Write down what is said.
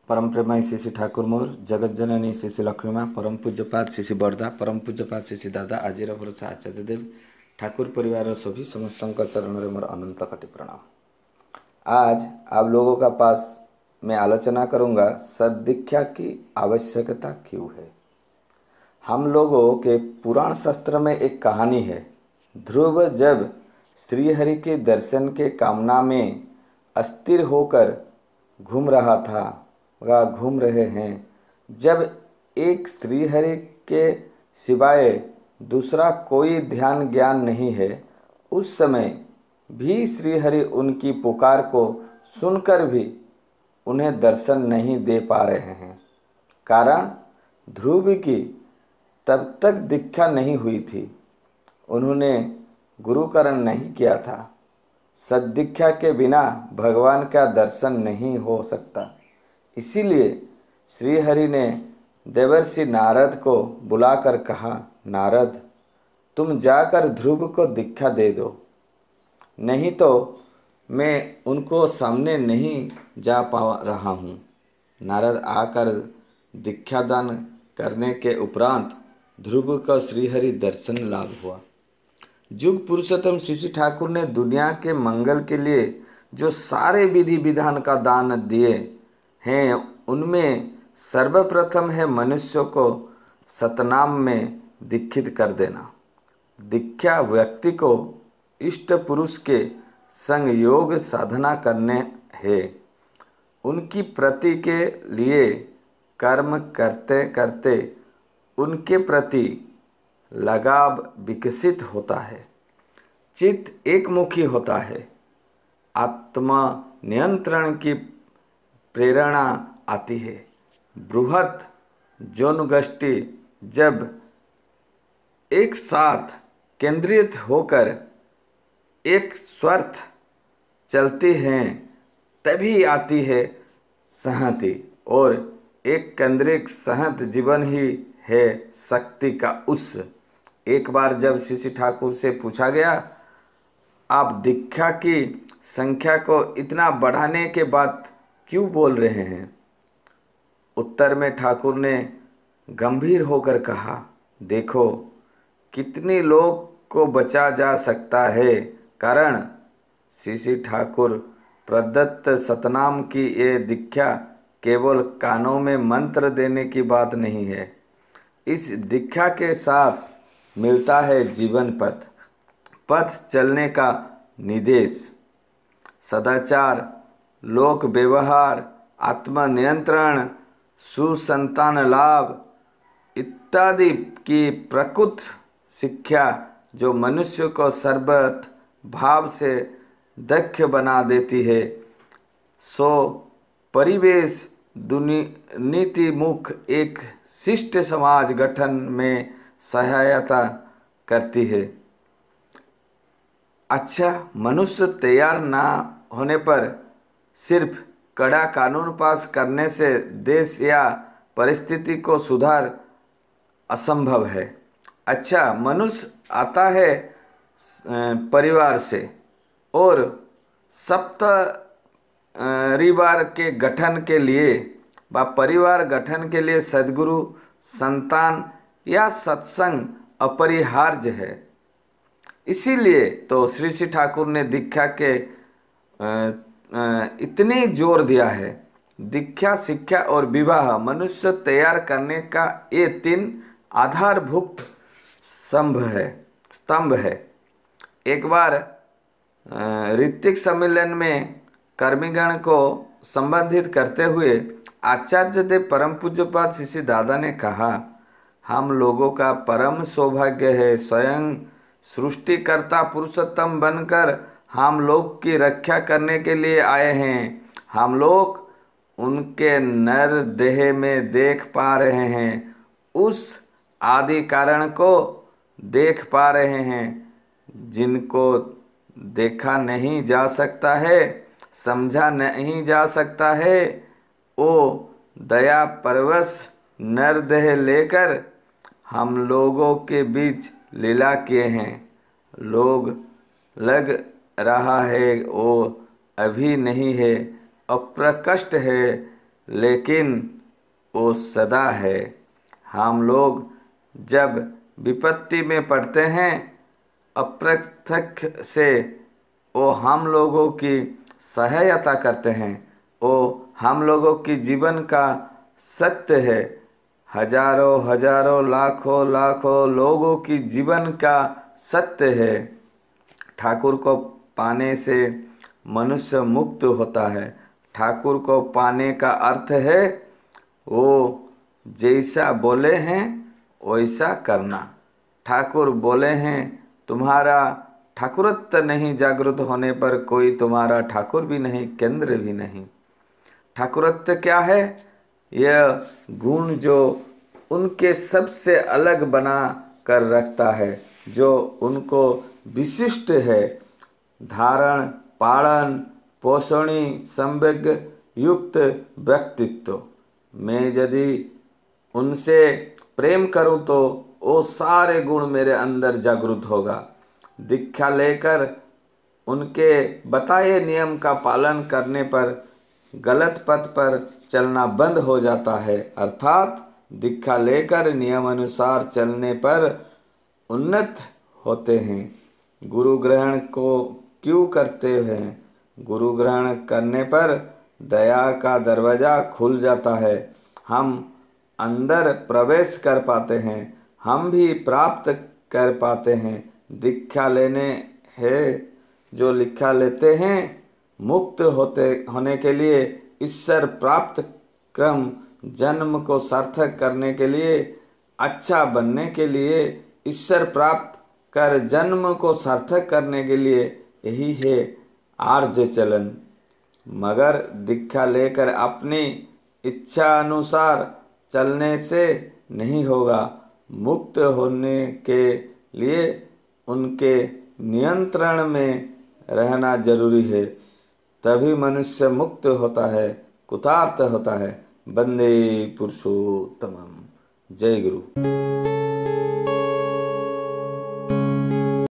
परम प्रेमाई श्री श्री ठाकुर मोर जगत जननी श्री श्री लक्ष्मी माँ परम पूज्यपाद श्री श्री बरदा परम पूज्यपाद श्री श्री दादा आजिर भरोसा आचार्य देव ठाकुर परिवार सभी समस्त चरण में मोर अनंत कटी प्रणाम। आज आप लोगों का पास मैं आलोचना करूंगा सद्दीक्षा की आवश्यकता क्यों है। हम लोगों के पुराण शास्त्र में एक कहानी है। ध्रुव जब श्रीहरि के दर्शन के कामना में अस्थिर होकर घूम रहा था घूम रहे हैं, जब एक श्रीहरि के सिवाय दूसरा कोई ध्यान ज्ञान नहीं है, उस समय भी श्रीहरि उनकी पुकार को सुनकर भी उन्हें दर्शन नहीं दे पा रहे हैं। कारण ध्रुव की तब तक दीक्षा नहीं हुई थी, उन्होंने गुरुकरण नहीं किया था। सद्दीक्षा के बिना भगवान का दर्शन नहीं हो सकता। इसीलिए श्रीहरि ने देवर्षि नारद को बुलाकर कहा, नारद तुम जाकर ध्रुव को दीक्षा दे दो, नहीं तो मैं उनको सामने नहीं जा पा रहा हूँ। नारद आकर दीक्षादान करने के उपरांत ध्रुव का श्रीहरि दर्शन लाभ हुआ। युग पुरुषोत्तम श्री श्री ठाकुर ने दुनिया के मंगल के लिए जो सारे विधि विधान का दान दिए हैं, उनमें सर्वप्रथम है मनुष्य को सतनाम में दीक्षित कर देना। दीक्षा व्यक्ति को इष्ट पुरुष के संग योग साधना करने है। उनकी प्रति के लिए कर्म करते करते उनके प्रति लगाव विकसित होता है। चित्त एकमुखी होता है। आत्मा नियंत्रण की प्रेरणा आती है। बृहत जोनगष्टि जब एक साथ केंद्रित होकर एक स्वार्थ चलती हैं, तभी आती है संहति, और एक केंद्रित सहत जीवन ही है शक्ति का उस। एक बार जब श्री श्री ठाकुर से पूछा गया, आप दीक्षा की संख्या को इतना बढ़ाने के बाद क्यों बोल रहे हैं? उत्तर में ठाकुर ने गंभीर होकर कहा, देखो कितने लोग को बचा जा सकता है। कारण श्री श्री ठाकुर प्रदत्त सतनाम की ये दीक्षा केवल कानों में मंत्र देने की बात नहीं है। इस दीक्षा के साथ मिलता है जीवन पथ चलने का निर्देश, सदाचार, लोक व्यवहार, आत्मनियंत्रण, सुसंतान लाभ इत्यादि की प्रकृत शिक्षा, जो मनुष्य को सर्वत भाव से दक्ष बना देती है। सो परिवेश नीति मुख एक शिष्ट समाज गठन में सहायता करती है। अच्छा, मनुष्य तैयार ना होने पर सिर्फ कड़ा कानून पास करने से देश या परिस्थिति को सुधार असंभव है। अच्छा, मनुष्य आता है परिवार से, और परिवार के गठन के लिए व परिवार गठन के लिए सद्गुरु, संतान या सत्संग अपरिहार्य है। इसीलिए तो श्री श्री ठाकुर ने दीक्षा के इतनी जोर दिया है। दीक्षा, शिक्षा और विवाह मनुष्य तैयार करने का ये 3 आधारभूत स्तंभ है। एक बार ऋत्विक सम्मेलन में कर्मीगण को संबोधित करते हुए आचार्य देव परम पूज्यपाद श्री श्री दादा ने कहा, हम लोगों का परम सौभाग्य है, स्वयं सृष्टिकर्ता पुरुषोत्तम बनकर हम लोग की रक्षा करने के लिए आए हैं। हम लोग उनके नर देह में देख पा रहे हैं, उस आदि कारण को देख पा रहे हैं, जिनको देखा नहीं जा सकता है, समझा नहीं जा सकता है। ओ दया परवश नर देह लेकर हम लोगों के बीच लीला किए हैं। लोग लग रहा है वो अभी नहीं है, अप्रकट है, लेकिन वो सदा है। हम लोग जब विपत्ति में पड़ते हैं, अप्रत्यक्ष से वो हम लोगों की सहायता करते हैं। वो हम लोगों की जीवन का सत्य है। हजारों हजारों लाखों लाखों लोगों की जीवन का सत्य है। ठाकुर को पाने से मनुष्य मुक्त होता है। ठाकुर को पाने का अर्थ है वो जैसा बोले हैं वैसा करना। ठाकुर बोले हैं तुम्हारा ठाकुरत्व नहीं जागृत होने पर कोई तुम्हारा ठाकुर भी नहीं, केंद्र भी नहीं। ठाकुरत्व क्या है? यह गुण जो उनके सबसे अलग बना कर रखता है, जो उनको विशिष्ट है। धारण, पालन, पोषणी, संवेग युक्त व्यक्तित्व। मैं यदि उनसे प्रेम करूं तो वो सारे गुण मेरे अंदर जागृत होगा। दीक्षा लेकर उनके बताए नियम का पालन करने पर गलत पथ पर चलना बंद हो जाता है। अर्थात दीक्षा लेकर नियम अनुसार चलने पर उन्नत होते हैं। गुरु ग्रहण को क्यों करते हैं? गुरु ग्रहण करने पर दया का दरवाज़ा खुल जाता है। हम अंदर प्रवेश कर पाते हैं, हम भी प्राप्त कर पाते हैं। दीक्षा लेने है जो दीक्षा लेते हैं, मुक्त होने के लिए, ईश्वर प्राप्त क्रम, जन्म को सार्थक करने के लिए, अच्छा बनने के लिए, ईश्वर प्राप्त कर जन्म को सार्थक करने के लिए, यही है आर्य चलन। मगर दीक्षा लेकर अपनी इच्छा अनुसार चलने से नहीं होगा। मुक्त होने के लिए उनके नियंत्रण में रहना जरूरी है, तभी मनुष्य मुक्त होता है, कृतार्थ होता है। वंदे पुरुषोत्तमम्। जय गुरु।